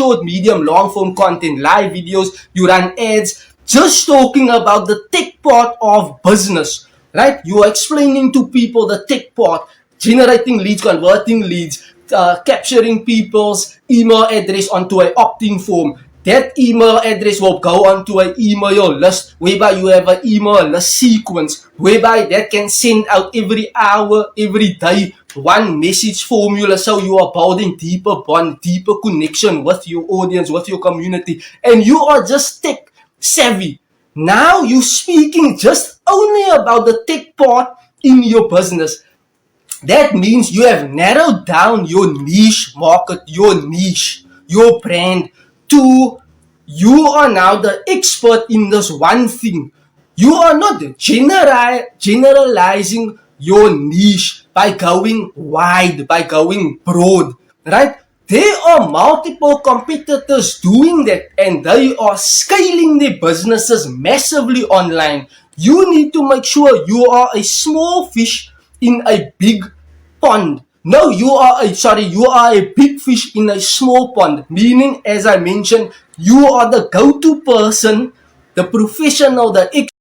short, medium, long form content, live videos, you run ads, just talking about the tech part of business, right? You are explaining to people the tech part, generating leads, converting leads, capturing people's email address onto an opt-in form. That email address will go onto an email list whereby you have an email list sequence whereby that can send out every hour, every day, one message formula. So you are building deeper bond, deeper connection with your audience, with your community, and you are just tech savvy. Now you're speaking just only about the tech part in your business. That means you have narrowed down your niche market, your niche, your brand to you are now the expert in this one thing. You are not generalizing your niche by going wide, by going broad, right? There are multiple competitors doing that and they are scaling their businesses massively online. You need to make sure you are a small fish in a big pond. No, you are a big fish in a small pond. Meaning, as I mentioned, you are the go-to person, the professional, the